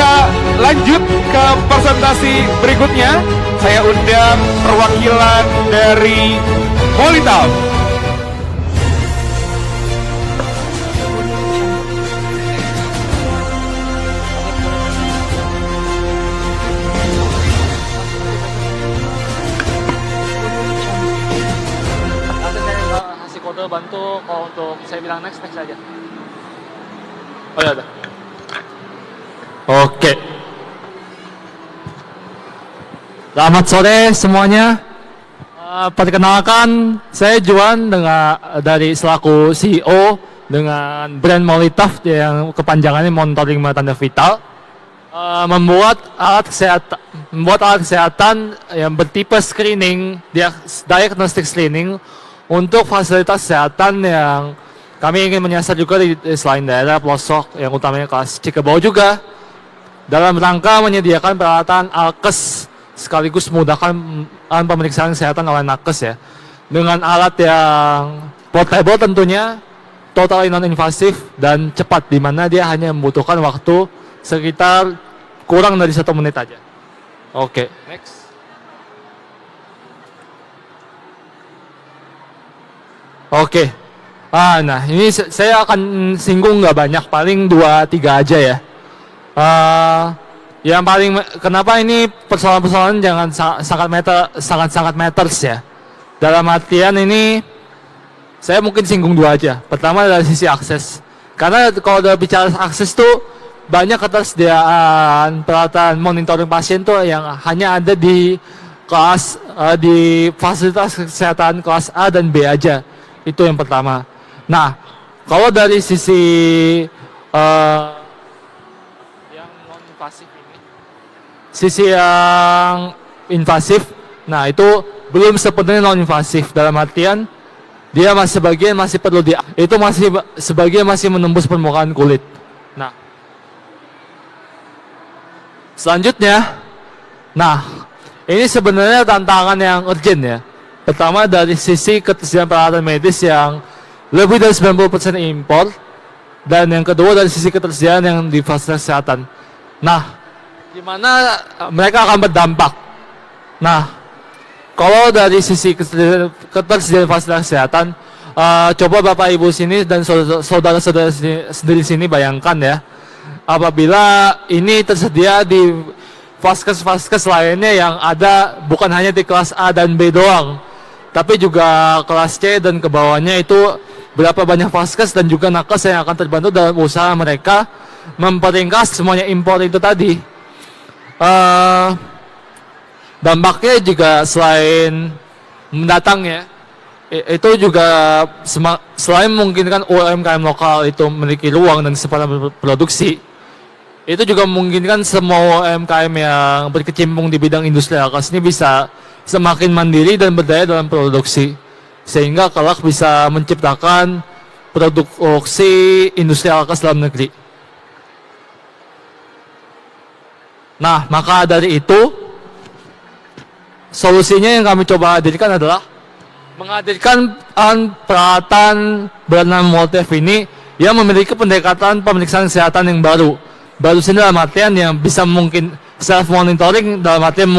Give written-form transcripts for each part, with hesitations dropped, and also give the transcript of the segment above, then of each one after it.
kita lanjut ke presentasi berikutnya. Saya undang perwakilan dari Molita. Kode bantu kalau untuk saya bilang next aja. Oh ya udah. Oke. Selamat sore semuanya. Perkenalkan, saya Juan dari selaku CEO dengan brand Molitaf yang kepanjangannya Monitoring Tanda Vital. Membuat alat kesehatan yang bertipe screening, diagnostic screening untuk fasilitas kesehatan yang kami ingin menyasar juga di selain daerah pelosok yang utamanya kelas Cikebau juga, dalam rangka menyediakan peralatan alkes sekaligus memudahkan pemeriksaan kesehatan oleh nakes ya, dengan alat yang portable tentunya, totally non-invasif dan cepat, di mana dia hanya membutuhkan waktu sekitar kurang dari 1 menit aja. Oke, next. Oke, nah ini saya akan singgung nggak banyak, paling 2-3 aja ya. Yang paling kenapa ini persoalan-persoalan jangan sangat matters ya. Dalam artian ini saya mungkin singgung 2 aja. Pertama dari sisi akses, karena kalau udah bicara akses tuh banyak ketersediaan peralatan monitoring pasien tuh yang hanya ada di kelas di fasilitas kesehatan kelas A dan B aja. Itu yang pertama. Nah, kalau dari sisi yang non-invasif ini, sisi yang invasif, nah itu belum sepenuhnya non-invasif, dalam artian dia masih perlu itu sebagian masih menembus permukaan kulit. Nah, selanjutnya, ini sebenarnya tantangan yang urgent ya. Pertama dari sisi ketersediaan peralatan medis yang lebih dari 90% impor, dan yang kedua dari sisi ketersediaan yang di fasilitas kesehatan. Nah, di mana mereka akan berdampak. Nah, kalau dari sisi ketersediaan fasilitas kesehatan, coba Bapak Ibu sini dan saudara-saudara sendiri sini bayangkan ya, apabila ini tersedia di vaskes lainnya yang ada bukan hanya di kelas A dan B doang, tapi juga kelas C dan ke bawahnya, itu berapa banyak vaskes dan juga nakes yang akan terbantu dalam usaha mereka memperingkas semuanya impor itu tadi. Dampaknya juga selain mendatang ya, itu juga selain memungkinkan UMKM lokal itu memiliki ruang dan kesempatan berproduksi, itu juga memungkinkan semua UMKM yang berkecimpung di bidang industri alkes ini bisa semakin mandiri dan berdaya dalam produksi, sehingga kelak bisa menciptakan produksi industri alkes dalam negeri. Nah, maka dari itu solusinya yang kami coba hadirkan adalah menghadirkan peralatan bernama Molitaf ini yang memiliki pendekatan pemeriksaan kesehatan yang baru sini, dalam artian yang bisa mungkin self monitoring, dalam artian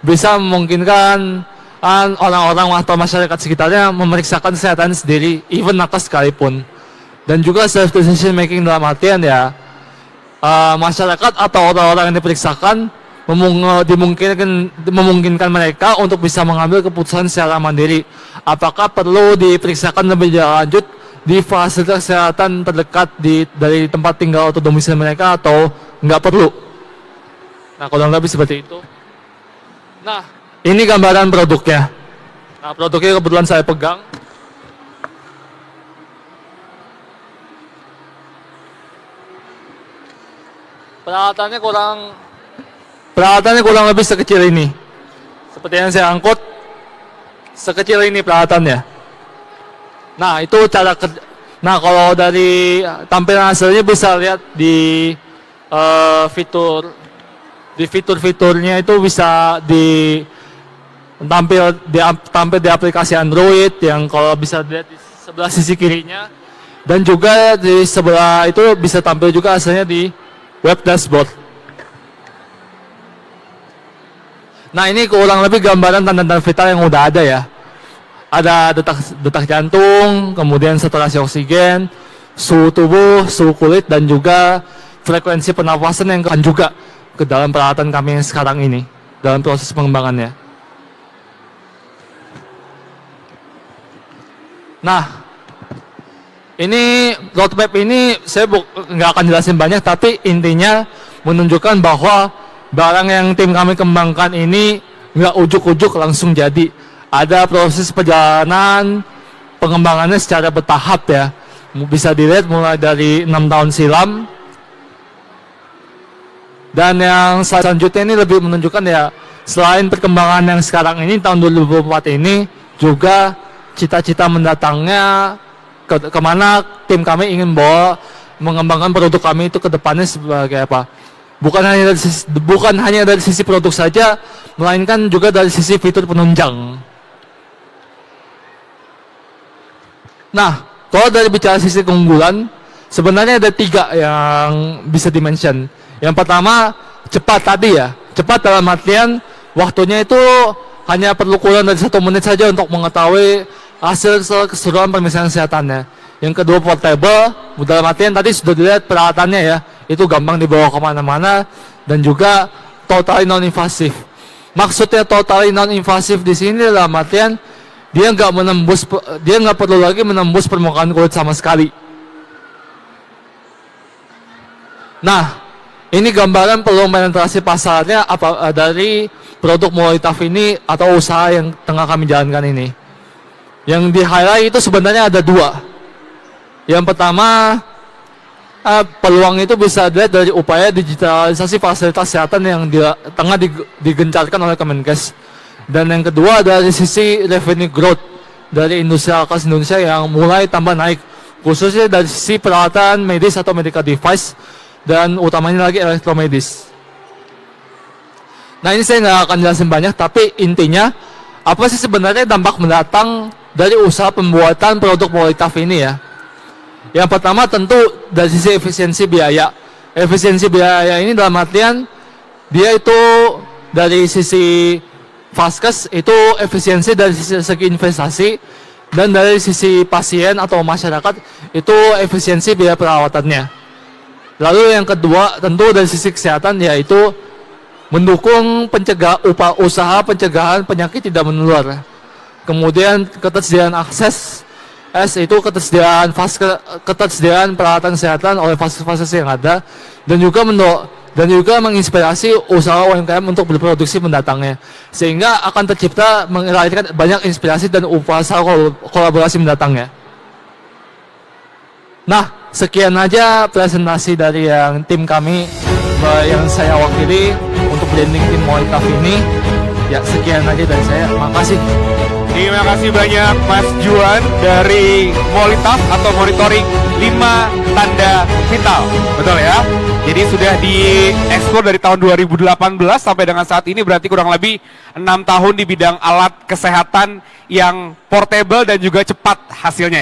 bisa memungkinkan orang-orang atau masyarakat sekitarnya memeriksakan kesehatan sendiri, even nakes sekalipun. Dan juga self decision making, dalam artian ya masyarakat atau orang-orang yang diperiksakan memungkinkan mereka untuk bisa mengambil keputusan secara mandiri, apakah perlu diperiksakan lebih lanjut di fasilitas kesehatan terdekat dari tempat tinggal atau domisili mereka atau nggak perlu. Nah, kurang lebih seperti itu. Nah, ini gambaran produknya. Nah, produknya kebetulan saya pegang. Peralatannya kurang lebih sekecil ini. Seperti yang saya angkut, sekecil ini peralatannya. Nah, itu cara kerja. Nah, kalau dari tampilan hasilnya bisa lihat di fitur-fiturnya itu bisa tampil di aplikasi Android yang kalau bisa dilihat di sebelah sisi kirinya, dan juga di sebelah itu bisa tampil juga hasilnya di web dashboard. Nah, ini kurang lebih gambaran tanda-tanda vital yang udah ada ya. Ada detak jantung, kemudian saturasi oksigen, suhu tubuh, suhu kulit, dan juga frekuensi pernapasan yang akan juga ke dalam peralatan kami yang sekarang ini dalam proses pengembangannya. Nah, ini roadmap ini saya nggak akan jelasin banyak, tapi intinya menunjukkan bahwa barang yang tim kami kembangkan ini nggak ujuk-ujuk langsung jadi. Ada proses perjalanan pengembangannya secara bertahap ya. Bisa dilihat mulai dari 6 tahun silam. Dan yang selanjutnya ini lebih menunjukkan ya, selain perkembangan yang sekarang ini tahun 2024 ini, juga cita-cita mendatangnya kemana tim kami ingin bawa mengembangkan produk kami itu ke depannya sebagai apa. Bukan hanya dari sisi produk saja, melainkan juga dari sisi fitur penunjang. Nah, kalau dari bicara sisi keunggulan, sebenarnya ada 3 yang bisa dimention. Yang pertama, cepat tadi ya. Cepat dalam artian waktunya itu hanya perlu kurang dari 1 menit saja untuk mengetahui hasil keseluruhan pemeriksaan kesehatannya. Yang kedua, portable. Dalam artian tadi sudah dilihat peralatannya ya. Itu gampang dibawa kemana-mana. Dan juga totally non-invasive. Maksudnya totally non-invasive di sini dalam artian dia nggak perlu lagi menembus permukaan kulit sama sekali. Nah, ini gambaran peluang penetrasi pasarnya dari produk Molitaf ini atau usaha yang tengah kami jalankan ini. Yang di-highlight itu sebenarnya ada 2. Yang pertama, peluang itu bisa dilihat dari upaya digitalisasi fasilitas kesehatan yang tengah digencarkan oleh Kemenkes. Dan yang kedua dari sisi revenue growth dari industri alkes Indonesia yang mulai tambah naik, khususnya dari sisi peralatan medis atau medical device, dan utamanya lagi elektromedis. Nah, ini saya nggak akan jelasin banyak, tapi intinya apa sih sebenarnya dampak mendatang dari usaha pembuatan produk Molitaf ini ya. Yang pertama tentu dari sisi efisiensi biaya. Efisiensi biaya ini dalam artian dia itu dari sisi Vaskes itu efisiensi dari segi investasi, dan dari sisi pasien atau masyarakat itu efisiensi biaya perawatannya. Lalu yang kedua tentu dari sisi kesehatan, yaitu mendukung usaha pencegahan penyakit tidak menular. Kemudian ketersediaan akses itu ketersediaan peralatan kesehatan oleh fasilitas yang ada, dan juga menginspirasi usaha UMKM untuk berproduksi mendatangnya, sehingga akan tercipta melahirkan banyak inspirasi dan usaha kolaborasi mendatangnya. Nah, sekian aja presentasi dari yang tim kami yang saya wakili untuk branding tim Molitaf ini. Ya, sekian aja dari saya. Makasih. Terima kasih banyak Mas Juan dari Molitaf atau Monitoring 5 Tanda Vital. Betul ya? Jadi sudah dieksplor dari tahun 2018 sampai dengan saat ini, berarti kurang lebih 6 tahun di bidang alat kesehatan yang portable dan juga cepat hasilnya.